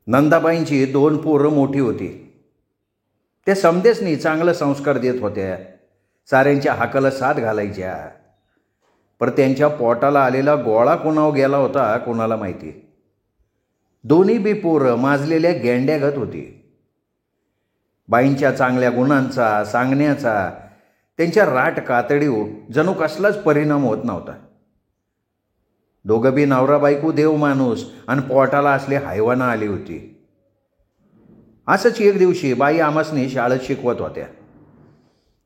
नंदाबाईंची 2 पोरं मोठी होती. त्या समदेसनी चांगलं संस्कार देत होत्या. साऱ्यांच्या हाकाला साथ घालायच्या. पर त्यांच्या पोटाला आलेला गोळा कोणावर गेला होता कोणाला माहिती. दोन्ही बी पोरं माजलेल्या गेंड्यागत होती. बाईंच्या चांगल्या गुणांचा, सांगण्याचा त्यांच्या राट कातडीवर जणू कसलाच परिणाम होत नव्हता. दोघं बी नवरा बायको देव माणूस आणि पोटाला असले हैवानं आली होती. असंच एक दिवशी बाई आमासनी शाळेत शिकवत होत्या.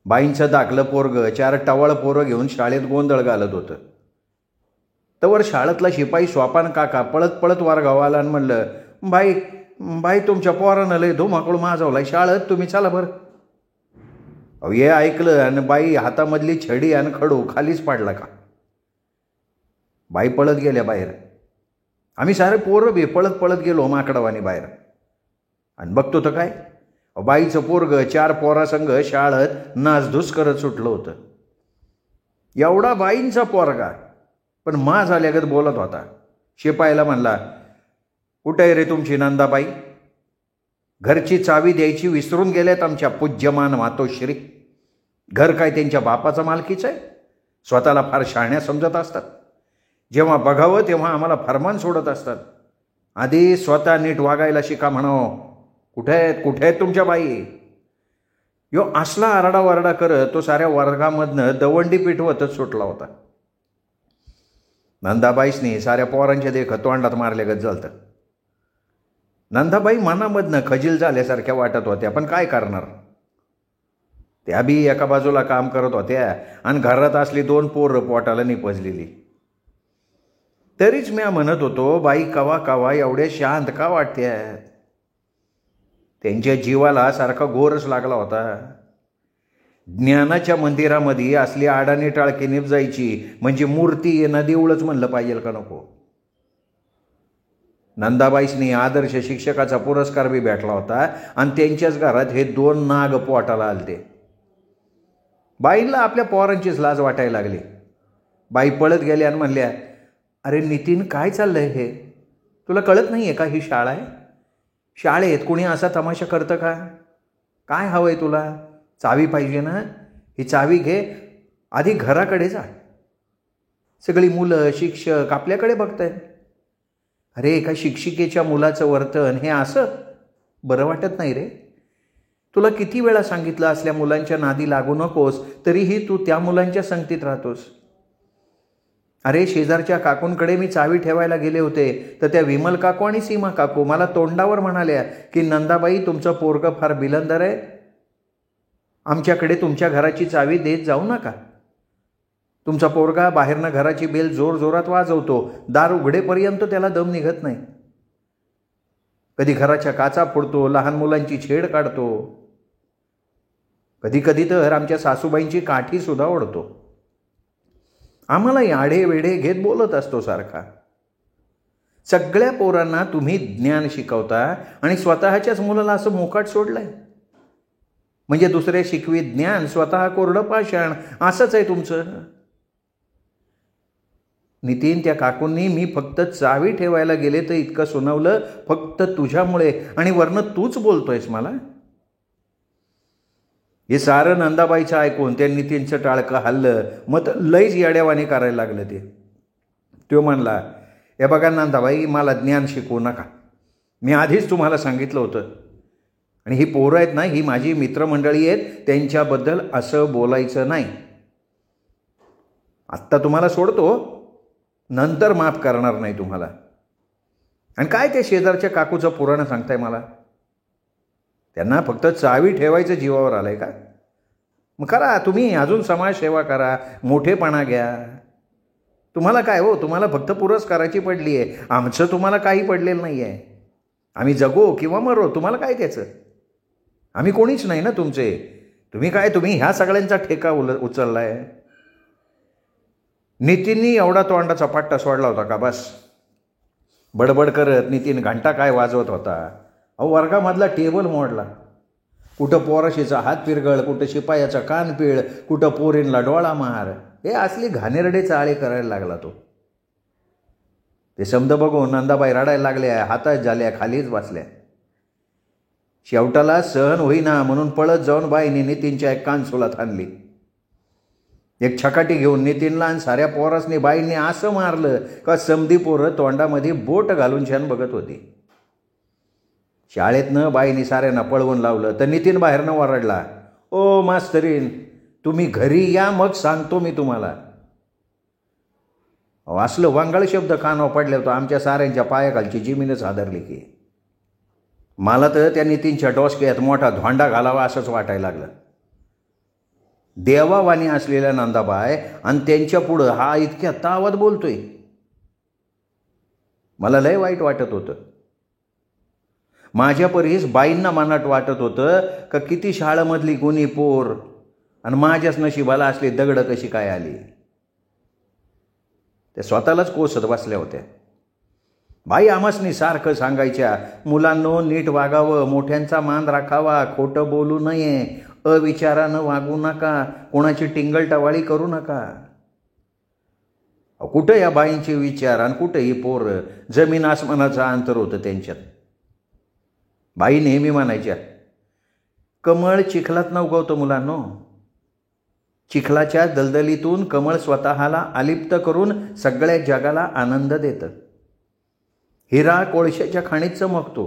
बाईंचं धाकलं पोरगं 4 टवाळ पोरं घेऊन शाळेत गोंधळ घालत होतं. तवर शाळेतला शिपाई सोपान काका पळत पळत वर्गावर आला आणि म्हणलं, बाई बाई तुमच्या पोरानं लय धुमाकूळ माजवलाय शाळेत, तुम्ही चला बरं. अहो हे ऐकलं आणि बाई हातामधली छडी आणि खडू खालीच पाडला का. बाई पळत गेल्या बाहेर. आम्ही सारे पोरं बी पळत पळत गेलो माकडावानी बाहेर. आणि बघतो तर काय, बाईचं पोरगं 4 पोरासंग शाळेत नासधूस करत सुटलं होतं. एवढा बाईंचा पोरगा पण मा झाल्यागत बोलत होता. शिपाईला म्हणला, कुठे आहे रे तुमची नंदाबाई? घरची चावी द्यायची विसरून गेल्यात आमच्या पूज्यमान मातोश्री. घर काय त्यांच्या बापाचं मालकीचं आहे? स्वतःला फार शहाण्या समजत असतात. जेव्हा बघावं तेव्हा आम्हाला फरमान सोडत असतात. आधी स्वतः नीट वागायला शिका म्हणावं. कुठे आहेत तुमच्या बाई? यो असला आरडावरडा करत तो साऱ्या वर्गामधनं दवंडी पिठवतच सुटला होता. नंदाबाईसनी साऱ्या पोरांच्या देखत तोंडात मारल्यागत झालतं. नंदाबाई मनामधनं खजील झाल्यासारख्या वाटत होत्या, पण काय करणार. त्या बी एका बाजूला काम करत होत्या आणि घरात असली 2 पोरं पोटाला निपजलेली. तरीच मी म्हणत होतो, बाई कवा कवा एवढ्या शांत का वाटत्यात. त्यांच्या जीवाला सारखा गोरच लागला होता. ज्ञानाच्या मंदिरामध्ये असली आडाणी टाळकी निपजायची म्हणजे मूर्ती येणं देऊळच म्हणलं पाहिजे का नको. नंदाबाईसनी आदर्श शिक्षकाचा पुरस्कार बी भेटला होता आणि त्यांच्याच घरात हे 2 नाग पोटाला आलते. बाईंना आपल्या पोरांचीच लाज वाटायला लागली. बाई पळत गेल्या आणि म्हणल्या, अरे नितीन काय चाललंय हे? तुला कळत नाही आहे का ही शाळा आहे? शाळेत कुणी असा तमाशा करतं का? काय हवं आहे तुला? चावी पाहिजे ना? ही चावी घे, आधी घराकडे जा. सगळी मुलं शिक्षक आपल्याकडे बघतायत. अरे एका शिक्षिकेच्या मुलाचं वर्तन हे असं बरं वाटत नाही रे. तुला किती वेळा सांगितलं असल्या मुलांच्या नादी लागू नकोस, तरीही तू त्या मुलांच्या संगतीत राहतोस. अरे शेजारच्या काकूंकडे मी चावी ठेवायला गेले होते तर त्या विमल काकू आणि सीमा काकू मला तोंडावर म्हणाल्या की नंदाबाई तुमचं पोरगं फार बिलंदर आहे, आमच्याकडे तुमच्या घराची चावी देत जाऊ नका. तुमचा पोरगा बाहेरनं घराची बेल जोरजोरात वाजवतो, दार उघडेपर्यंत त्याला दम निघत नाही. कधी घराच्या काचा फोडतो, लहान मुलांची छेड काढतो, कधी कधी तर आमच्या सासूबाईंची काठी सुद्धा ओढतो. आम्हाला याडे वेडे घेत बोलत असतो सारखा. सगळ्या पोरांना तुम्ही ज्ञान शिकवता आणि स्वतःच्याच मुलाला असं मोकाट सोडलंय. म्हणजे दुसरे शिकवी ज्ञान, स्वतः कोरडं पाषाण, असंच आहे तुमचं. नितीन, त्या काकूंनी मी फक्त चावी ठेवायला गेले तर इतकं सुनावलं फक्त तुझ्यामुळे, आणि वरनं तूच बोलतोयस मला. हे सारं नंदाबाईचं ऐकून त्या नितीनचं टाळकं हल्लं. मग लईच येड्यावानी करायला लागलं ते. तो म्हणला, हे बघा नंदाबाई, मला ज्ञान शिकवू नका. मी आधीच तुम्हाला सांगितलं होतं. आणि ही पोरं आहेत ना, ही माझी मित्रमंडळी आहेत, त्यांच्याबद्दल असं बोलायचं नाही. आत्ता तुम्हाला सोडतो, नंतर माफ करणार नाही तुम्हाला. आणि काय ते शेजारच्या काकूचं पुराणं सांगताय मला? त्यांना फक्त चावी ठेवायचं जीवावर आलंय का? मग करा तुम्ही, अजून समाजसेवा करा, मोठेपणा घ्या. तुम्हाला काय हो, तुम्हाला फक्त पुरस्काराची पडली आहे. आमचं तुम्हाला काही पडलेलं नाही आहे. आम्ही जगो किंवा मरो, तुम्हाला काय त्याचं? आम्ही कोणीच नाही ना तुमचे. तुम्ही ह्या सगळ्यांचा ठेका उचललाय. नितीननी एवढा तोंडाचा पट्टा सोडला होता का बस? बडबड करत नितीन घंटा काय वाजवत होता. अहो वर्गामधला टेबल मोडला. कुठं पोराशीचा हात पिरगळ, कुठं शिपायाचा कान पिळ, कुठं पोरींला डोळा मार. हे असली घाणेरडे चाळे करायला लागला तो. ते समद बघून नंदाबाई रडायला लागल्या, हातात झाल्या, खालीच बसल्या. शेवटाला सहन होईना म्हणून पळत जाऊन बाईने नितीनच्या एक कानसुलात आणली. एक छकाटी घेऊन नितीनला आणि साऱ्या पोरासनी बाईंनी असं मारलं का समधी पोरं तोंडामध्ये बोट घालून छान बघत होती. शाळेतनं बाईंनी साऱ्यांना पळवून लावलं तर नितीन बाहेरनं ओरडला, ओ मास्तरीन, तुम्ही घरी या, मग सांगतो मी तुम्हाला. असलं वांगाळ शब्द कानावर पडले होतं, आमच्या साऱ्यांच्या पायाखालची जमीनच हादरली की. मला तर त्या नितीनच्या डोसक्यात मोठा धोंडा घालावा असंच वाटायला लागलं. देवावाणी असलेल्या नंदाबाई आणि त्यांच्या पुढं हा इतक्या तावत बोलतोय. मला लय वाईट वाटत होतं. माझ्या परीस बाईंना मनात वाटत होतं का किती शाळेमधली गुणी पोर आणि माझ्याच नशिबाला असली दगड कशी काय आली. त्या स्वतःलाच कोसत बसल्या होत्या. बाई आमासनी सारखं सांगायच्या, मुलांनो नीट वागावं, मोठ्यांचा मान राखावा, खोटं बोलू नये, अविचारानं वागू नका, कोणाची टिंगलटवाळी करू नका. कुठं या बाईंचे विचार आणि कुठं ही पोरं, जमीन आसमानाचं अंतर होतं त्यांच्यात. बाई नेहमी म्हणायच्या, कमळ चिखलात उगवतं मुलांनो. चिखलाच्या दलदलीतून कमळ स्वतःला अलिप्त करून सगळ्या जगाला आनंद देतं. हिरा कोळशाच्या खाणीत चमकतो.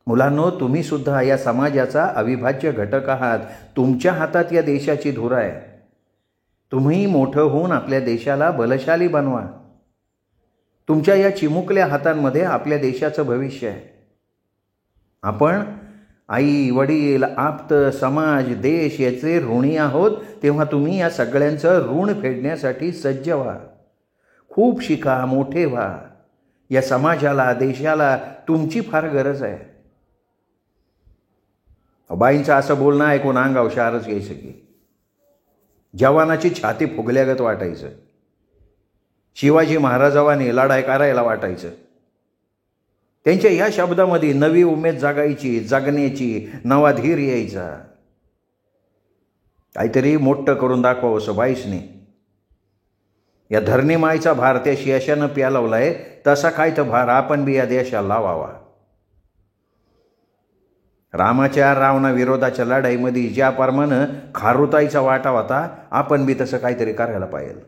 मुलांनो, तुम्ही सुद्धा या समाजाचा अविभाज्य घटक आहात. तुमच्या हातात या देशाची धूर आहे. तुम्ही मोठं होऊन आपल्या देशाला बलशाली बनवा. तुमच्या या चिमुकल्या हातांमध्ये आपल्या देशाचं भविष्य आहे. आपण आई, वडील, आप्त, समाज, देश याचे ऋणी आहोत. तेव्हा तुम्ही या सगळ्यांचं ऋण फेडण्यासाठी सज्ज व्हा. खूप शिका, मोठे व्हा. या समाजाला, देशाला तुमची फार गरज आहे. बाईंचं असं बोलणं ऐकून अंगावर शारच घ्यायचं की. जवानाची छाती फुगल्यागत वाटायचं. शिवाजी महाराजांनी लढाई करायला वाटायचं. त्यांच्या या शब्दामध्ये नवी उमेद जागायची, जगण्याची नवा धीर यायचा. काहीतरी मोठं करून दाखवावं बाईसने. या धरणी मायचा भार त्या शेषानं प्यालवलाय, तसा काय तर भार आपण बी या देशाला लावावा. रामाच्या रावणाविरोधाच्या लढाईमध्ये ज्या प्रमाणे खारुताईचा वाटा होता, आपण बी तसं काहीतरी करायला पाहिजे.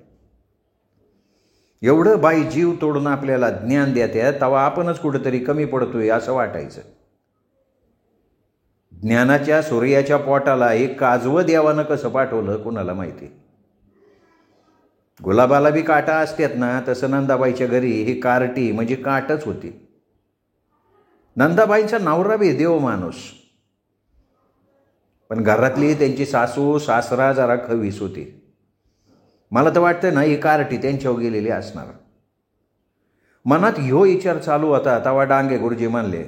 एवढं बाई जीव तोडून आपल्याला ज्ञान देत्या, तेव्हा आपणच कुठेतरी कमी पडतोय असं वाटायचं. ज्ञानाच्या सूर्याच्या पोटाला एक काजवं देवानं कसं पाठवलं कुणाला माहिती. गुलाबाला बी काटा असतात ना, तसं नंदाबाईच्या घरी ही कार्टी म्हणजे काटच होती. नंदाबाईंचा नवरा बी देव माणूस, पण घरातली त्यांची सासू सासरा जरा खवीस होती. मला तर वाटतं ना ही कार्टी त्यांच्यावर गेलेली असणार. मनात ह्यो विचार चालू होता तेव्हा डांगे गुरुजी म्हणले,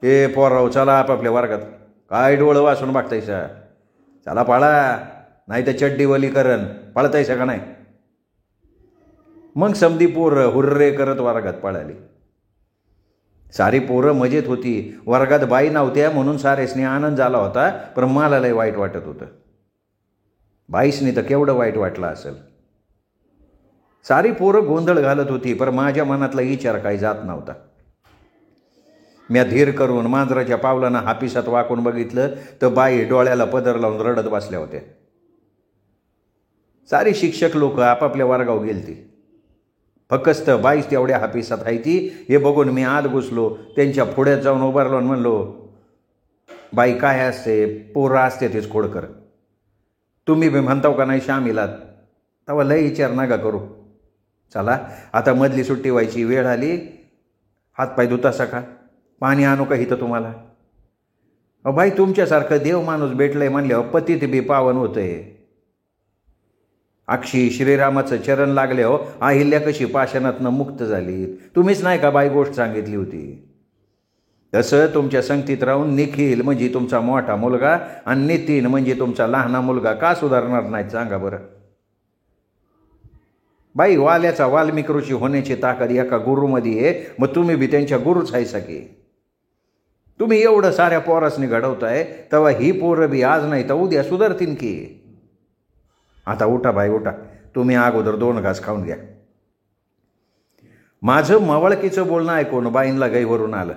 ए पोराव, चला आपापल्या वर्गात. काय डोळं वाचून बघतायसा, चला पळा, नाही तर चड्डी वली करण. पळतायसा का नाही? मग समधी पोरं हुर्रे करत वर्गात पळाली. सारी पोरं मजेत होती. वर्गात बाई नव्हत्या म्हणून सारेसनी आनंद झाला होता, पण मला लय वाईट वाटत होतं. बाईसनी तर केवढं वाईट वाटलं असेल. सारी पोरं गोंधळ घालत होती, पण माझ्या मनातला विचार काही जात नव्हता. म्या धीर करून मांजराच्या पावलानं हापिसात वाकून बघितलं तर बाई डोळ्याला पदर लावून रडत बसल्या होत्या. सारी शिक्षक लोक आपापल्या वर्गावर गेलती. फक्त बाईच तेवढ्या हापिसात आहे ती. हे बघून मी आत घुसलो. त्यांच्या पुढ्यात जाऊन उभारलो आणि म्हणलो, बाई काय असते, पोरं असते तेच खोडकर. तुम्ही बी म्हणताव का नाही शामिलात? तेव्हा लय विचार नका करू. चला आता मधली सुट्टी व्हायची वेळ आली. हातपाय धुतासा का? पाणी आणू का इथं तुम्हाला? बाई तुमच्यासारखं देव माणूस भेटलंय म्हणल्यावर पतीत बी पावन होतंय. अक्षी श्रीरामाचं चरण लागले हो. अहिल्या कशी पाषाणातनं मुक्त झाली. तुम्हीच नाही का बाई गोष्ट सांगितली होती? तसं तुमच्या संगतीत राहून निखिल म्हणजे तुमचा मोठा मुलगा आणि नितीन म्हणजे तुमचा लहाना मुलगा का सुधारणार नाही सांगा बरं? बाई वाल्याचा वाल्मिक ऋषी होण्याची ताकद एका गुरुमध्ये आहे. मग तुम्ही बी त्यांच्या गुरुच आहे की. तुम्ही एवढं साऱ्या पोरासनी घडवताय, तेव्हा ही पोरं बी आज नाही तर उद्या सुधारतील की. आता उठा बाई उठा, तुम्ही अगोदर 2 घास खाऊन घ्या. माझं मावळकीचं बोलणं ऐकून बाईंना गैवरून आलं.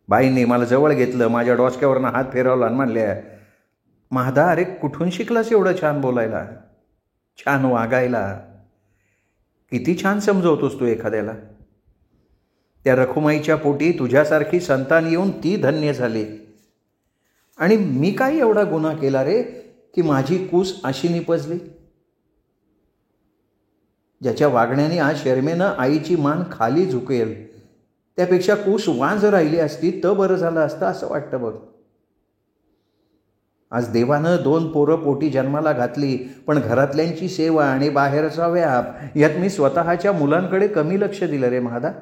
बाईंनी मला जवळ घेतलं, माझ्या डोसक्यावरनं हात फिरवला आणि म्हणले, महादा, अरे कुठून शिकलास एवढं छान बोलायला, छान वागायला, किती छान समजवतोस तू एखाद्याला. त्या रखुमाईच्या पोटी तुझ्यासारखी संतान येऊन ती धन्य झाली. आणि मी काय एवढा गुन्हा केला रे की माझी कूस अशी निपजली. ज्याच्या वागण्याने आज शर्मेनं आईची मान खाली झुकेल, त्यापेक्षा कूस वांज राहिली असती तर बरं झालं असतं असं वाटतं बघ. आज देवानं 2 पोरं पोटी जन्माला घातली, पण घरातल्यांची सेवा आणि बाहेरचा व्याप यात मी स्वतःच्या मुलांकडे कमी लक्ष दिलं रे महादा.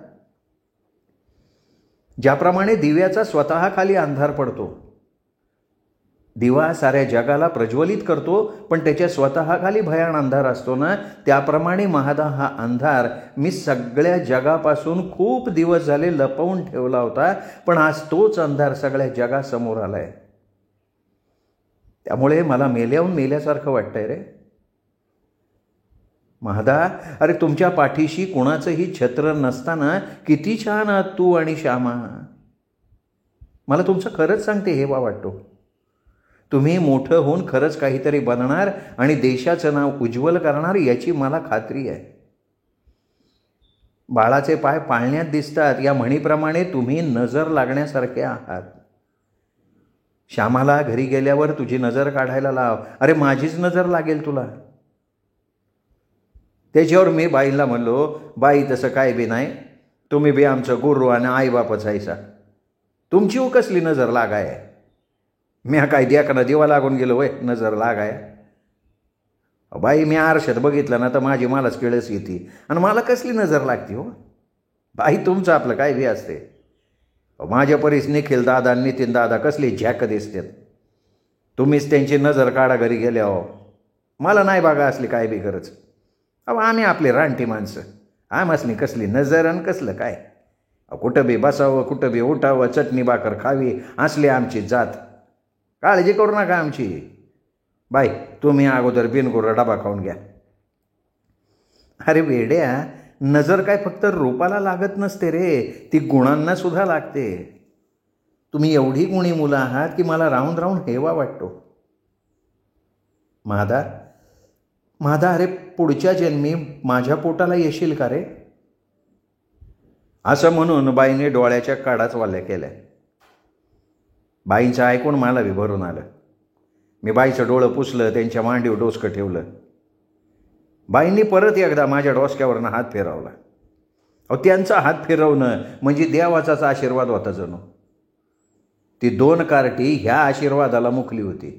ज्याप्रमाणे दिव्याचा स्वतःखाली अंधार पडतो, दिवा साऱ्या जगाला प्रज्वलित करतो, पण त्याच्या स्वतःखाली भयान अंधार असतो ना, त्याप्रमाणे महादा हा अंधार मी सगळ्या जगापासून खूप दिवस झाले लपवून ठेवला होता, पण आज तोच अंधार सगळ्या जगासमोर आलाय. त्यामुळे मला मेल्याहून मेल्यासारखं वाटतंय रे महादा. अरे तुमच्या पाठीशी कुणाचंही छत्र नसताना किती छान आहात तू आणि श्यामा. मला तुमचं खरंच सांगते हेवा वाटतो. तुम्ही मोठं होऊन खरंच काहीतरी बनणार आणि देशाचं नाव उज्ज्वल करणार याची मला खात्री आहे. बाळाचे पाय पाळण्यात दिसतात या म्हणीप्रमाणे तुम्ही नजर लागण्यासारखे आहात. श्यामाला घरी गेल्यावर तुझी नजर काढायला लाव. अरे माझीच नजर लागेल तुला. त्याच्यावर मी बाईला म्हणलो, बाई तसं काय बी नाही, तुम्ही बी आमचं गुरु आणि आईबापच आहेसा, तुमची कसली नजर लागाय. मी काय द्याकना देवा लागून गेलो वय नजर लागाय. बाई मी आरशात बघितलं ना तर माझी मलाच किळस येते आणि मला कसली नजर लागते हो. बाई तुमचं आपलं काय बी असते. माझ्या परीस निखिल दादा नितीन दादा कसली झॅक दिसतात. तुम्हीच त्यांची नजर काढा घरी गेल्या हो. मला नाही बघा असली काय बी गरज. आम्ही आपली रानटी माणसं, आम्हासनी कसली नजर आणि कसलं काय. कुठं बी बसावं, कुठं बी उठावं, चटणी भाकर खावी, असली आमची जात. काळजी करू नका आमची. बाई तुम्ही अगोदर बिनगुरा डबा खाऊन घ्या. अरे वेड्या, नजर काय फक्त रूपाला लागत नसते रे, ती गुणांना सुद्धा लागते. तुम्ही एवढी गुणी मुलं आहात की मला राहून राहून हेवा वाटतो. महादा अरे पुढच्या जन्मी माझ्या पोटाला येशील का रे. असं म्हणून बाईने डोळ्याच्या काडाच वाल्या केल्या. बाईंचं ऐकून मला बी भरून आलं. मी बाईचं डोळं पुसलं, त्यांच्या मांडीवर डोसकं ठेवलं. बाईंनी परत एकदा माझ्या डोसक्यावरनं हात फिरवला. त्यांचा हात फिरवणं म्हणजे देवाचाच आशीर्वाद होता जणू. ती 2 कार्टी ह्या आशीर्वादाला मुकली होती.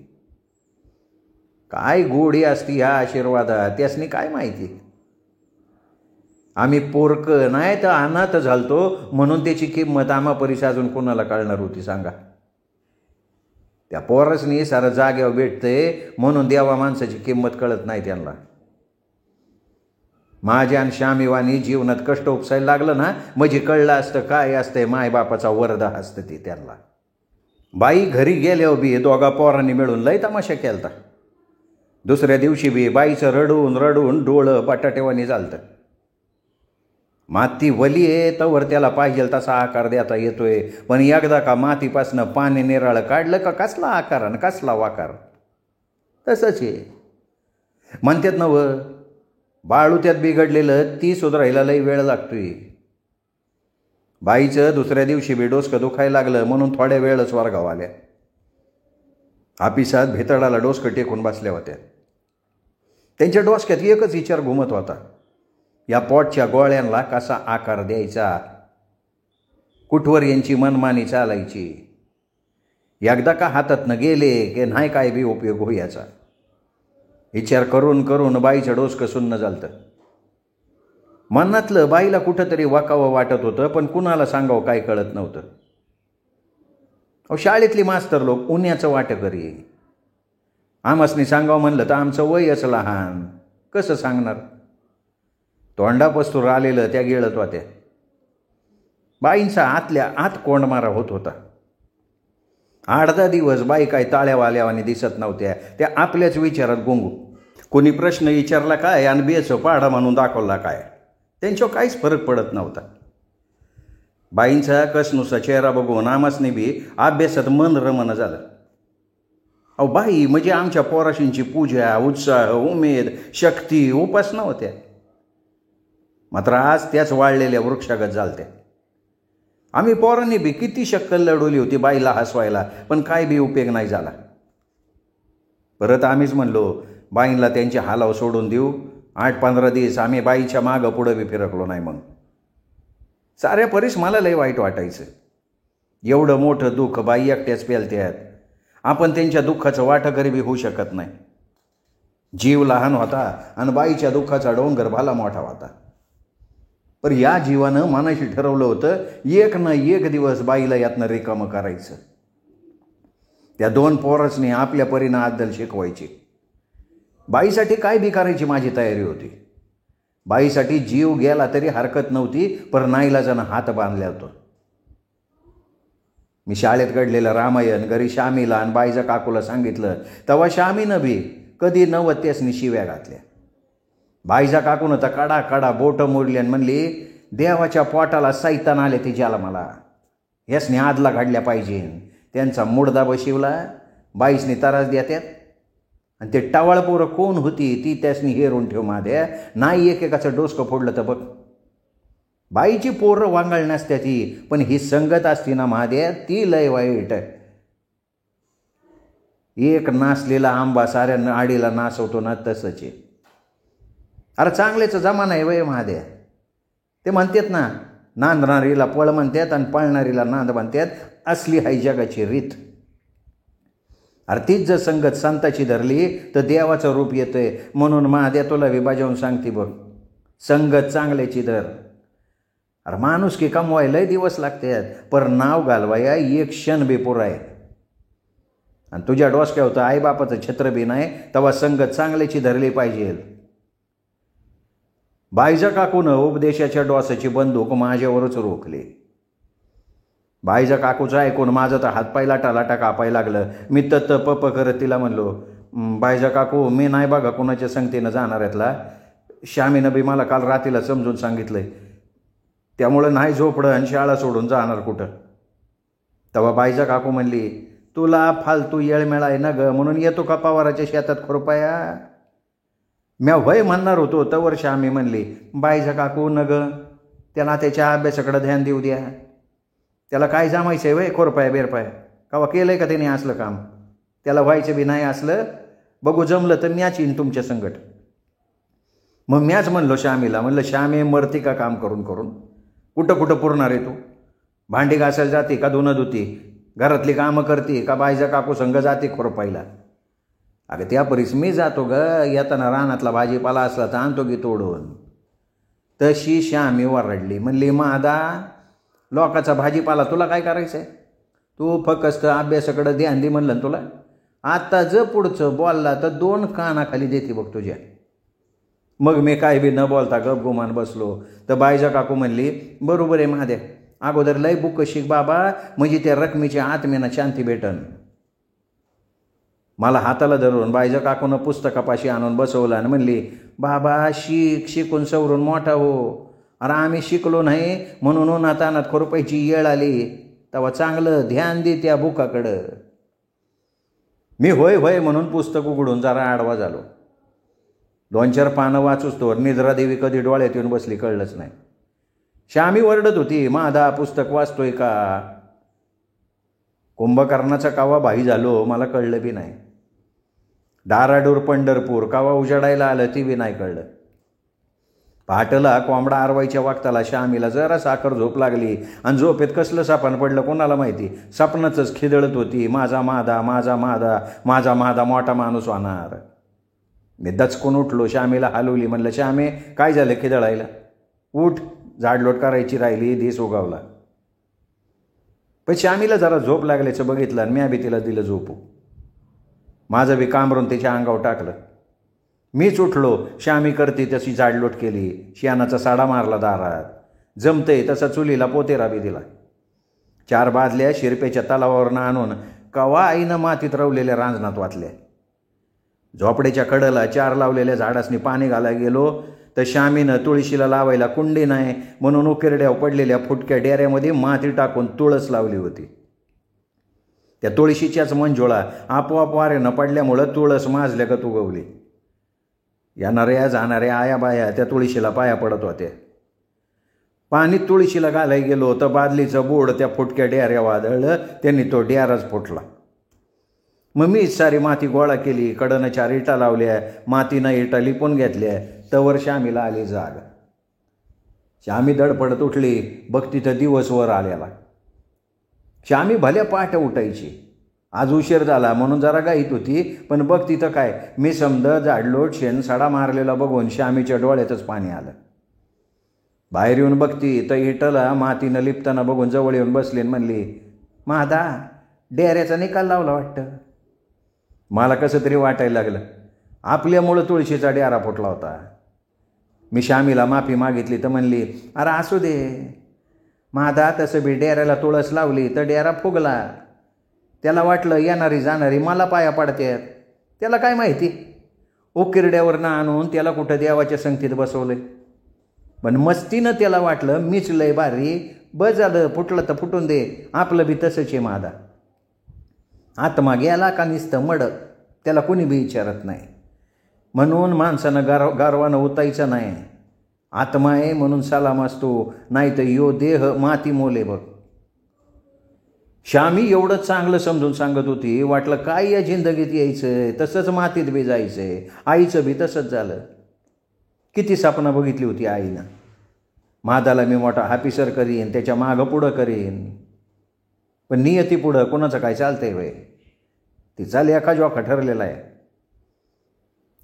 काय गोडी असती ह्या आशीर्वादात त्यासनी काय माहिती. आम्ही पोरकं नाही तर अनाथ झालतो म्हणून त्याची किंमत आम्हा परिस अजून कोणाला कळणार होती सांगा. त्या पोरसनी सारं जाग्यावर भेटते म्हणून देवा माणसाची किंमत कळत नाही त्यांना. माझ्या आणि श्यामीवानी जीवनात कष्ट उपसायला लागलं ना म्हणजे कळलं असतं काय असतंय मायबापाचा वरदा असतं ती त्यांना. बाई घरी गेल्यावर बी 2 पोरांनी मिळून लय तमाशा केलता. दुसऱ्या दिवशी बी बाईचं रडून रडून डोळं बटाटेवानी झालतं. माती वली आहे तवर त्याला पाहिजे तसा आकार देता येतोय, पण एकदा का मातीपासनं पाणी निराळं काढलं का कसला आकार आणि कसला वाकार. तसंच आहे म्हणतात नव. बाळू त्यात बिघडलेलं ती सुधारायला लई वेळ लागतोय. बाईचं दुसऱ्या दिवशी बी डोसकं दुखायला लागलं म्हणून थोड्या वेळच वर्गाव आल्या. ऑफिसात भेतडाला डोसकं टेकून बसल्या होत्या. त्यांच्या डोसक्यात एकच विचार घुमत होता, या पोटच्या गोळ्यांना कसा आकार द्यायचा, कुठवर यांची मनमानी चालायची. एकदा का हातातनं गेले की नाही काय बी उपयोग होयाचा. विचार करून करून बाईचं डोसकं सुन्न झालतं. मनातलं बाईला कुठंतरी वाकावं वाटत होतं, पण कुणाला सांगावं काय कळत नव्हतं. शाळेतली मास्तर लोक उन्हाचं वाटेकरी. आम्हासनी सांगावं म्हणलं तर आमचं वयच लहान, कसं सांगणार. तोंडापस्तूर आलेलं त्या गिळत होत्या. बाईंचा आतल्या आत कोंडमारा होत होता. 8-10 दिवस बाई काय ताळ्यावाल्यावानी दिसत नव्हत्या. त्या आपल्याच विचारात गुंगू. कोणी प्रश्न विचारला काय आणि बेचं पाढा म्हणून दाखवला काय त्यांच्यावर काहीच फरक पडत नव्हता. बाईंचा कसनुसा चेहरा बघून आमासने बी अभ्यासात मन रमणं झालं. अहो बाई म्हणजे आमच्या पोराशींची पूजा, उत्साह, उमेद, शक्ती, उपासना होत्या. मात्र आज त्याच वाळलेल्या वृक्षागत झालत्या. आम्ही पोरांनी बी किती शक्कल लढवली होती बाईला हसवायला, पण काय बी उपयोग नाही झाला. परत आम्हीच म्हणलो बाईंना त्यांचे हालाव सोडून देऊ. 8-15 दिवस आम्ही बाईच्या मागं पुढं बी फिरकलो नाही. मग साऱ्या परीस मला लय वाईट वाटायचं. एवढं मोठं दुःख बाई एकट्याच पेलत्यात. आपण त्यांच्या दुःखाचं वाटकरी बी होऊ शकत नाही. जीव लहान होता आणि बाईच्या दुःखाचा डोंगर भाला मोठा होता. पर या जीवानं मनाशी ठरवलं होतं एक ना एक दिवस बाईला यातनं रिकामं करायचं. त्या 2 पोरांनी आपल्या परीनं अद्दल शिकवायची. बाईसाठी काय बी करायची माझी तयारी होती. बाईसाठी जीव गेला तरी हरकत नव्हती, पर नाईलाजानं हात बांधले होतो. मी शाळेत घडलेलं रामायण घरी शामीला आणि बाईच्या काकूला सांगितलं, तेव्हा शामीनं बी कधी नवत्यासनी शिव्या घातल्या. बाईच्या काकूनं तर कडा कडा बोटं मोडली आणि म्हणली, देवाच्या पोटाला सैतान आले तिच्याला, मला यासनी आदला घडल्या पाहिजे. त्यांचा मुडदा बशिवला, बाईसनी त्रास देत्यात. आणि ते टावळ पोरं कोण होती ती त्यासनी हेरून ठेव माद्या, नाही एकेकाचं डोसकं फोडलं तर बघ. बाईची पोरं वांगळ नसत्या ती, पण ही संगत असती ना महाद्या ती लय वाईट. एक नासलेला आंबा साऱ्या आडीला नासवतो ना तसंच आहे. अरे चांगल्याचं जमाना आहे वय महाद्या. ते म्हणतात ना, नांदणारीला पळ म्हणतात आणि पळणारीला नांद म्हणतात. असली हाय जगाची रीत. अरे तीच जर संगत संताची धरली तर देवाचं रूप येतंय. म्हणून महाद्या तुला विभाजावून सांगते बघ, संगत चांगल्याची धर. अरे माणूस की कमवायला दिवस लागतात, पर नाव घालवाया एक क्षण बी पुरा आहे. आणि तुझ्या डोसक्या होतं आईबापाचं छत्र बी नाही, तेव्हा संगत चांगल्याची धरली पाहिजे. बाईच्या काकूनं उपदेशाच्या डोसाची बंदूक माझ्यावरच रोखली. बाईच्या काकूचं ऐकून माझं तर हातपाय लाटा कापायला लागलं. मी तत पप करत तिला म्हणलो, बाईच्या काकू मी नाही बघा कोणाच्या संगतीनं जाणार यातला. श्यामीनं बी मला काल रात्रीला समजून सांगितलंय, त्यामुळं नाही झोपडं आणि शाळा सोडून जाणार कुठं. तेव्हा बाईच्या काकू म्हणली, तुला फालतू येळमेळा आहे ना ग, म्हणून येतो का पवाराच्या शेतात खुरपाया. म्या वय म्हणणार होतो तवर श्यामी म्हणली, बाईच्या काकू न ग, त्याला त्याच्या अभ्यासाकडे ध्यान देऊ द्या. त्याला काय जमायचं आहे वय खुरपाया बेरपाया. कवा केलंय का त्याने असलं काम. त्याला व्हायचं बी नाही असलं. बघू जमलं तर म्याच येईन तुमच्या संगट. मग म्याच म्हणलो श्यामीला, म्हणलं श्यामी मरती का काम करून करून. कुठं कुठं पुरणार आहे तू. भांडी घासायला जाते का धुणं धुती, घरातली कामं करते का बाईच्या काकू संग जाते खुरपायला. अगं त्या परीस मी जातो ग, येताना रानातला भाजीपाला असला तर आणतो की तोडून. तशी श्यामी वरडली, म्हणली मादा लोकाचा भाजीपाला तुला काय करायचं आहे. तू फक्त अभ्यासाकडे ध्यान दे म्हणलं तुला. आता जर पुढचं बोलला तर 2 कानाखाली देते बघ तुझ्या. मग मी काय बी न बोलता गपगुमान बसलो. तर बाईच्या काकू म्हणली, बरोबर आहे महादेव, अगोदर लय बुक शिक बाबा, म्हणजे त्या रकमेच्या आत्म्यानं शांती भेटन. मला हाताला धरून बाईच्या काकूनं पुस्तकापाशी आणून बसवलं आणि म्हणली, बाबा शिकून सवरून मोठा हो. अरे आम्ही शिकलो नाही म्हणून उन्हातानात खुरपायची येळ आली, तेव्हा चांगलं ध्यान दे त्या बुकाकडं. मी होय होय म्हणून पुस्तक उघडून जरा आडवा झालो. 2-4 पानं वाचूच तोवर निद्रादेवी कधी डोळ्यात येऊन बसली कळलंच नाही. श्यामी वरडत होती, मादा पुस्तक वाचतोय का. कुंभकर्णाचा कावा भाई झालो मला कळलं बी नाही. डाराडूर पंढरपूर कावा उजाडायला आलं ती बी नाही कळलं. पहाटला कोंबडा आरवायच्या वक्ताला श्यामीला जरा साखर झोप लागली आणि झोपेत कसलं सापण पडलं कोणाला माहिती. सपनाचंच खिदळत होती, माझा मादा माझा मादा माझा मादा मोठा माणूस होणार. मी दचकून उठलो, श्यामीला हलवली, म्हणलं श्यामे काय झालं खिदळायला, उठ, झाडलोट करायची राहिली, दिस उगावला. पण श्यामीला जरा झोप लागल्याचं बघितलं आणि म्या बी तिला दिलं झोपू. माझं बी कामरून तिच्या अंगावर टाकलं. मीच उठलो, श्यामी करते तशी जाडलोट केली, शियानाचा साडा मारला दारात, जमते तसा चुलीला पोतेरा बी दिला. 4 बादल्या शिरपेच्या तलावावरनं आणून कवा आईनं मातीत रवलेल्या रांजणात वाचल्या. झोपड्याच्या कडेला 4 लावलेल्या झाडासनी पाणी घालायला गेलो तर श्यामीनं तुळशीला लावायला कुंडी नाही म्हणून उकिरड्यावर पडलेल्या फुटक्या डेऱ्यामध्ये माती टाकून तुळस लावली होती. त्या तुळशीच्याच मंजुळा आपोआप वाऱ्यानं पडल्यामुळं तुळस माजल्यागत उगवली. येणाऱ्या जाणाऱ्या आया बाया त्या तुळशीला पाया पडत होत्या. पाणी तुळशीला घालायला गेलो तर बादलीचं बोड त्या फुटक्या डेऱ्या वादळलं. त्यांनी तो डेराच फुटला. मग मीच सारी माती गोळा केली, कडनं 4 इटा लावल्या, मातीनं इटा लिपून घेतल्या. तवर श्यामीला आली जाग. श्यामी धडपडत उठली, बघ तिथं दिवस वर आलेला. श्यामी भल्या पहाटे उठायची. आज उशीर झाला म्हणून जरा गाईत होती, पण बघ तिथं काय, मी समजा झाडलोट शेण सडा मारलेला बघून श्यामीच्या डोळ्यातच पाणी आलं. बाहेर येऊन बघती तर इटला मातीनं लिपताना बघून जवळ येऊन बसली आणि म्हणली, मादा डेऱ्याचा निकाल लावला वाटतं. मला कसं तरी वाटायला लागलं. आपल्यामुळं तुळशीचा डेरा फुटला होता. मी श्यामीला माफी मागितली तर म्हणली, अरे असू दे मादा, तसं बी डेऱ्याला तुळस लावली तर डेरा फुगला. त्याला वाटलं येणारी जाणारी मला पाया पडतात, त्याला काय माहिती. उकिरड्यावरनं आणून त्याला कुठं देवाच्या संगतीत बसवलं. पण मस्तीनं त्याला वाटलं मीच लय भारी, बस झालं, फुटलं तर फुटून दे, आपलं बी तसंच आहे मादा. आत्मा गेला का नुसतं मड, त्याला कोणी बी विचारत नाही. म्हणून माणसानं गारवानं उतायचं नाही. आत्मा आहे म्हणून सलाम असतो, नाही तर यो देह माती मोले बघ. श्यामी एवढं चांगलं समजून सांगत होती, वाटलं काय या जिंदगीत यायचंय, तसंच मातीत बी जायचंय. आईचं बी तसंच झालं. किती स्वप्न बघितली होती आईनं, मादाला मी मोठा ऑफिसर करीन, त्याच्या मागं पुढं करीन. पण नियती पुढं कोणाचं काय चालतंय वय, तिचा लेखा जोखा ठरलेला आहे.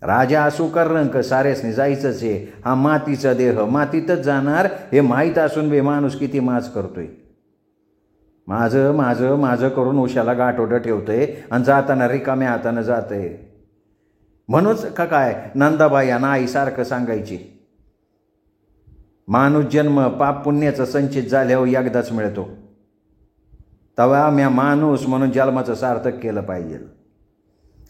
राजा असू रंक सारेसने जायचंच आहे. हा मातीचा देह मातीतच जाणार हे माहीत असून बी माणूस किती माज करतोय. माझं माझं माझं करून उशाला गाठोडं ठेवतंय आणि जाताना रिकाम्या हातानं जातंय. म्हणूनच का काय नंदाबाई यांना आई सारखं सांगायची, माणूस जन्म पाप पुण्याचं संचित झाल्यावर एकदाच मिळतो. तवा म्या माणूस म्हणून जन्माचं सार्थक केलं पाहिजे.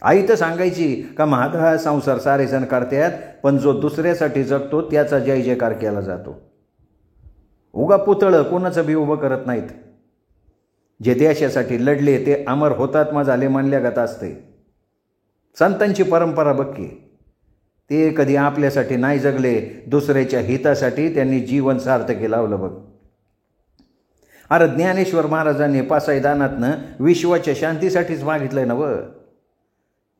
आई तर सांगायची का माझा संसार सारेजण करतात, पण जो दुसऱ्यासाठी जगतो त्याचा जय जयकार केला जातो. उगा पुतळं कोणाचं बी उभं करत नाहीत. जे देशासाठी लढले ते अमर हुतात्मा झाले म्हणल्यागत असते. संतांची परंपरा बक्की, ते कधी आपल्यासाठी नाही जगले, दुसऱ्याच्या हितासाठी त्यांनी जीवन सार्थकी लावलं बघ. अरे ज्ञानेश्वर महाराजांनी पासाईदानातनं विश्वाच्या शांतीसाठीच मागितलंय ना व.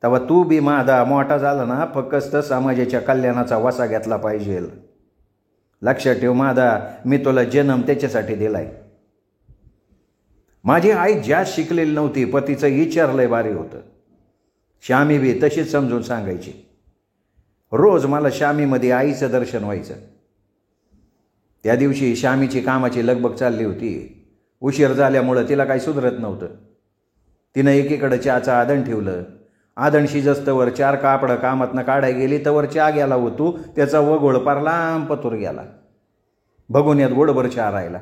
तेव्हा तू बी मादा मोठा झाला ना, फक्त समाजाच्या कल्याणाचा वसा घेतला पाहिजे. लक्षात ठेव मादा, मी तुला जन्म त्याच्यासाठी दिलाय. माझी आई जास्त शिकलेली नव्हती, पतीचं विचार लय भारी होतं. श्यामी बी तशीच समजून सांगायची. रोज मला श्यामीमध्ये आईचं दर्शन व्हायचं. त्या दिवशी श्यामीची कामाची लगबग चालली होती. उशीर झाल्यामुळं तिला काही सुधरत नव्हतं. तिनं एकीकडं चहाचं आदण ठेवलं. आदण शिजस्तवर 4 कापडं कामातनं काढाय गेली तवर चहा गेला होतो. त्याचा वगोळ पार लांब पतूर गेला. भगुन्यात गोडभर चहा राहिला.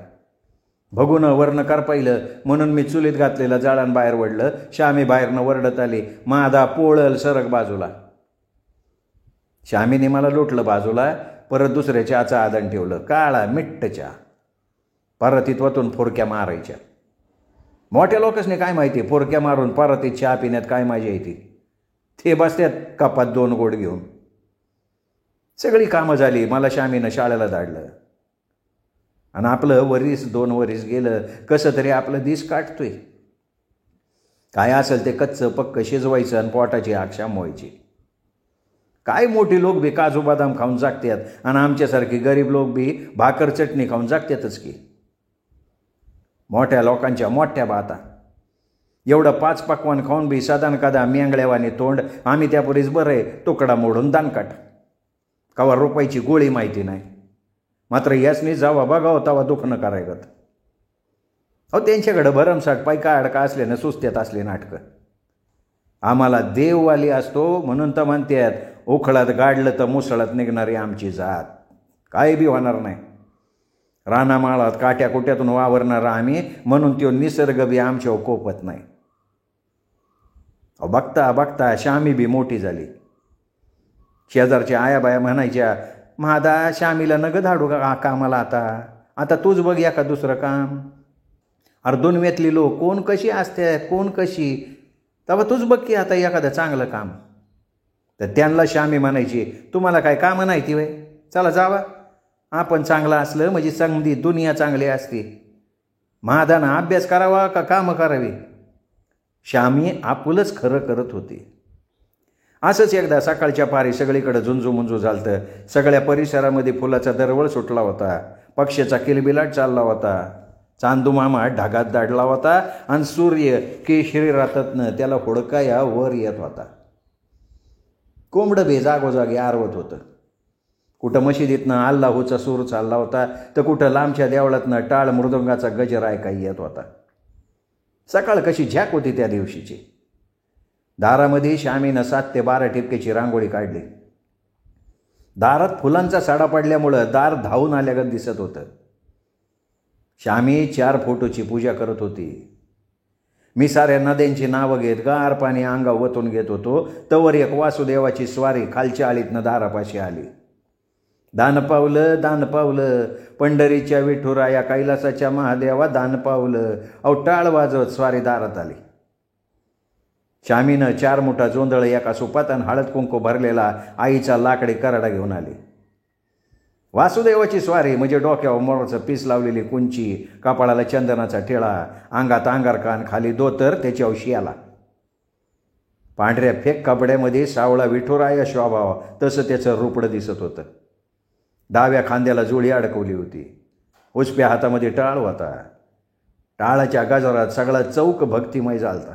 भगुनं वरनं करपायलं म्हणून मी चुलीत घातलेलं जाळण बाहेर वडलं. श्यामी बाहेरनं वरडत आली, मादा पोळल सरक बाजूला. श्यामीने मला लोटलं बाजूला. परत दुसऱ्या चहाचं आदण ठेवलं. काळा मिट्ट चहा. परतीत वतून फोरक्या मारायच्या. मोठ्या लोकांनी काय माहिती, फोरक्या मारून परतीत चहा पिण्यात काय मजा येते. ते बसत्यात कपात 2 गोड घेऊन. सगळी कामं झाली. मला श्यामीनं शाळेला धाडलं आणि आपलं 2 वरीस गेलं. कसं तरी आपलं दिस काटतोय. काय असेल ते कच्चं पक्क शिजवायचं आणि पोटाची आग शामवायची. काय मोठी लोक बी काजू बदाम खाऊन जागतात आणि आमच्यासारखी गरीब लोक बी भाकर चटणी खाऊन जागतातच की. मोठ्या लोकांच्या मोठ्या बाता. एवढं 5 पकवान खाऊन बी साधारण कदा मेंगळ्यावानी तोंड. आम्ही त्यापुरीच बरं आहे तुकडा मोडून दानकाट. कवा रुपयाची गोळी माहिती नाही. मात्र यासनी जावा बघावं तवा दुखणं करायगत. अहो त्यांच्याकडं भरमसाठ पैका अडका असल्यानं सुस्त्यात असले नाटकं. आम्हाला देववाली असतो म्हणून तर म्हणतात, उखळात गाडलं तर मुसळात निघणारी आमची जात. काय बी होणार नाही. रानामाळात काट्या कुट्यातून वावरणारा आम्ही म्हणून तो निसर्ग बी आमच्यावर कोपत नाही. बघता बघता श्यामी बी मोठी झाली. शेजारच्या आयाबाया म्हणायच्या, महादा श्यामीला नग धाडू का कामाला आता तूच बघ या का दुसरं काम. अरे दुनियेतली लोक कोण कशी असतात, कोण कशी, तेव्हा तूच बघ की आता एखादं चांगलं काम. तर त्यांना श्यामी म्हणायची, तुम्हाला काय कामं नाही ती वय, चला जावा, आपण चांगलं असलं म्हणजे समधी दुनिया चांगली असते. महादानं अभ्यास करावा का कामं करावी. श्यामी आपुलच खरं करत होती. असंच एकदा सकाळच्या पारी सगळीकडे झुंजूमुंजू झालतं. सगळ्या परिसरामध्ये फुलाचा दरवळ सुटला होता. पक्ष्याचा किलबिलाट चालला होता. चांदूमामा ढगात दाडला होता आणि सूर्य केशरी राततनं त्याला हुडकाया वर येत होता. कोंबडं बे जागोजागी आरवत होतं. कुठं मशिदीतनं अल्लाहूचा सूर चालला होता, तर कुठं लांबच्या देवळातनं टाळ मृदुंगाचा गजर ऐकाई येत होता. सकाळ कशी झॅक होती त्या दिवशीची. दारामध्ये श्यामीनं 7 ते 12 ठिपक्याची रांगोळी काढली. दारात फुलांचा साडा पडल्यामुळं दार धावून आल्यागत दिसत होतं. श्यामी 4 फोटोची पूजा करत होती. मी साऱ्या नद्यांची नावं घेत गार पाणी अंगावर वतून घेत होतो, तवर एक वासुदेवाची स्वारी खालच्या आळीतनं दारापाशी आली. दान पावलं पंढरीच्या विठुराया कैलासाच्या महादेवा दान पावलं. टाळ वाजवत स्वारी दारात आली. श्यामीनं 4 मोठा जोंधळ एका सुपात आणि हळद कुंकू भरलेला आईचा लाकडी करडा घेऊन आली. वासुदेवाची स्वारी म्हणजे डोक्यावर मोराचं पीस लावलेली कुंची, कपाळाला चंदनाचा टिळा, अंगात अंगारकान, खाली धोतर, त्याच्यावर शियाला. पांढऱ्या फेक कपड्यामध्ये सावळा विठुराया शोभावा तसं त्याचं रुपडं दिसत होतं. डाव्या खांद्याला जुळी अडकवली होती. उजव्या हातामध्ये टाळ होता. टाळाच्या गजरात सगळा चौक भक्तिमय झालता.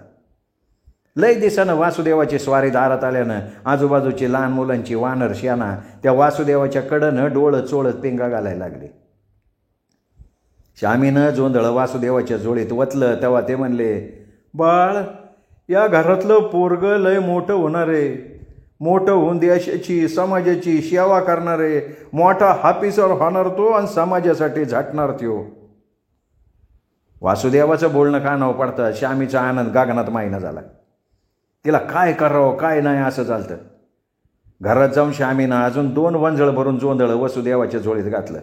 लय दिसानं वासुदेवाची स्वारी दारात आल्यानं आजूबाजूची लहान मुलांची वानर श्याना त्या वासुदेवाच्या कडनं डोळं चोळत पेंगा घालायला लागले. श्यामीनं जोंधळ वासुदेवाच्या जोळीत वतलं तेव्हा ते म्हणले, बाळ, या घरातलं पोरग लय मोठं होणार आहे. मोठं होऊन देशाची समाजाची सेवा करणारे मोठा हाफिसर होणार तो आणि समाजासाठी झटणार त्यो. वासुदेवाचं बोलणं कानावर पडतं श्यामीचा आनंद गगनात मायना झाला. तिला काय करावं काय नाही असं झालं. घरात जाऊन श्यामीनं अजून 2 वंजळ भरून जोंधळ वसुदेवाच्या झोळीत घातलं.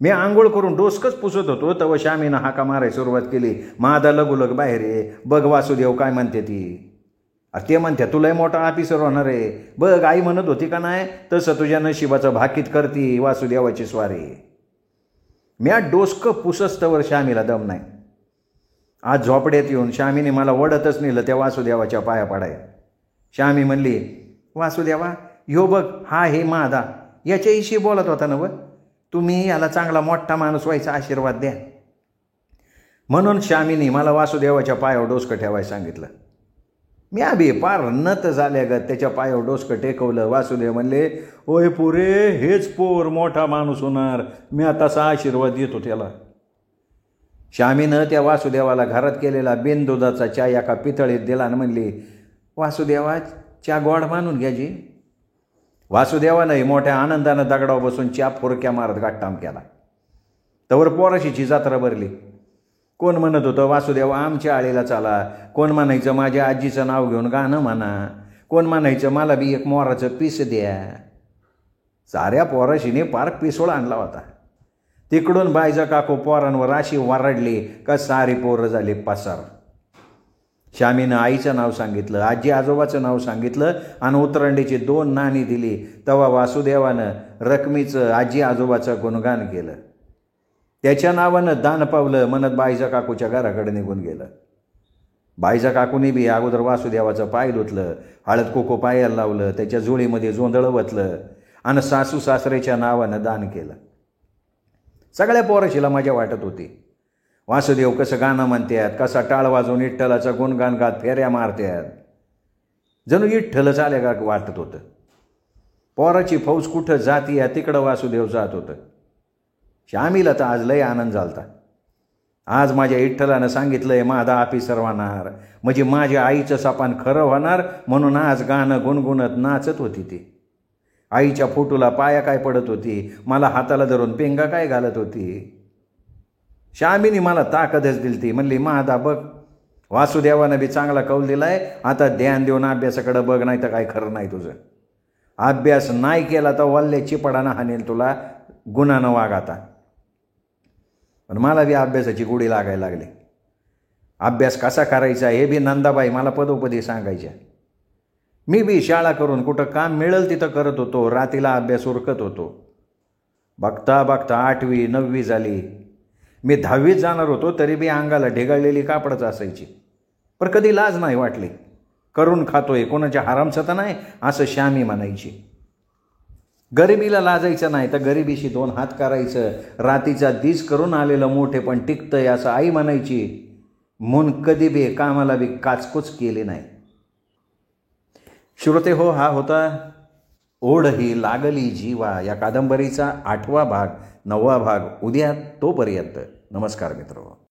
मी आंघोळ करून डोसकच पुसत होतो तेव्हा श्यामीनं हाका मारायला सुरुवात केली, माझा लगुलग बाहेर ये, बघ वासुदेव काय म्हणते ती. ते म्हणते तुलाही मोठा ऑफिसर होणार आहे, बघ आई म्हणत होती का नाही तसं तुझ्या नशिबाचं भाकीत करती वासुदेवाची स्वारी. म्या डोसकं पुसस्तवर श्यामीला दम नाही. आज झोपड्यात येऊन श्यामीने मला वडतच नेलं त्या वासुदेवाच्या पाया पडाय. श्यामी म्हणली, वासुदेवा ह्यो बघ, हा हे मादा याच्याशी बोलत होता ना, तुम्ही याला चांगला मोठा माणूस व्हायचा आशीर्वाद द्या. म्हणून श्यामीने मला वासुदेवाच्या पायावर डोसकं ठेवायला सांगितलं. मी आबी पार नत झाल्यागत त्याच्या पायावर डोसकं टेकवलं. वासुदेव म्हणले, ओय पुरे, हेच पोर मोठा माणूस होणार, मी तसा आशीर्वाद देतो त्याला. श्यामीनं त्या वासुदेवाला घरात केलेला बिनदुधाचा चहा एका पितळीत दिला आणि म्हणली, वासुदेवा चहा गोड मानून घ्याजी. वासुदेवानंही मोठ्या आनंदानं दगडावर बसून चहा फुरक्या मारत गाठ्ठाम केला. तवर पोराशीची जत्रा भरली. कोण म्हणत होतं, वासुदेवा आमच्या आळीला चाला. कोण म्हणायचं माझ्या आजीचं नाव घेऊन गाणं म्हणा. कोण म्हणायचं मला बी एक मोराचं पीस द्या. साऱ्या पोराशीने पार पिसोळ आणला होता. तिकडून बायजा काकू पोरांवर अशी वरडली का सारी पोरं झाली पसार. श्यामीनं आईचं नाव सांगितलं, आजी आजोबाचं नाव सांगितलं आणि उतरंडीची 2 नाणी दिली. तेव्हा वासुदेवानं रकमीचं आजी आजोबाचं गुणगान केलं. त्याच्या नावानं दान पावलं म्हणत बाईजा काकूच्या घराकडे निघून गेलं. बाईजा काकूने बी अगोदर वासुदेवाचं पाय धुतलं, हळद कुकू पायाला लावलं, त्याच्या जुळीमध्ये जोंधळ वतलं आणि सासू सासरेच्या नावानं दान केलं. सगळ्या पोराशीला मजा वाटत होती. वासुदेव कसं गाणं म्हणतात, कसा टाळ वाजवून विठ्ठलाचं गुणगान गात फेऱ्या मारतात, जणू विठ्ठलच आल्या का वाटत होतं. पोराची फौज कुठं जाती या तिकडं वासुदेव जात होतं. श्यामीला तर आज लय आनंद झालता. आज माझ्या विठ्ठलानं सांगितलंय माझा ऑफिसर होणार, म्हणजे माझ्या आईचं सपान खरं होणार, म्हणून आज गाणं गुणगुणत नाचत होती ती. आईच्या फोटोला पाया काय पडत होती, मला हाताला धरून पेंगा काय घालत होती. श्यामीने मला ताकदच दिली ती. म्हणली, माझा बघ, वासुदेवानं बी चांगला कौल दिलाय, आता ध्यान देऊन अभ्यासाकडे बघ, नाही तर काय खरं नाही तुझं. अभ्यास नाही केला तर वल्ल्या चिपडानं हाणेल तुला, गुन्हानं वाग आता. पण मला बी अभ्यासाची गोडी लागायला लागली. अभ्यास कसा करायचा हे बी नंदाबाई मला पदोपदी सांगायच्या. मी बी शाळा करून कुठं काम मिळेल तिथं करत होतो, रात्रीला अभ्यास उरकत होतो. बघता बघता 8वी 9वी झाली. मी 10वीत जाणार होतो तरी बी अंगाला ढेगाळलेली कापडच असायची. पण कधी लाज नाही वाटली. करून खातोय, कोणाच्या हरामचं तर नाही असं श्यामी म्हणायची. गरिबीला लाजायचं नाही तर गरिबीशी 2 हात करायचं. रातीचा दिस करून आलेलं मोठे पण टिकतंय असं आई म्हणायची. म्हणून कधी बी कामाला बी काचकूच केली नाही. श्रोते हो, हा होता ओढ ही लागली जीवा या कादंबरीचा 8वा भाग 9वा भाग उद्या. तोपर्यंत नमस्कार मित्र.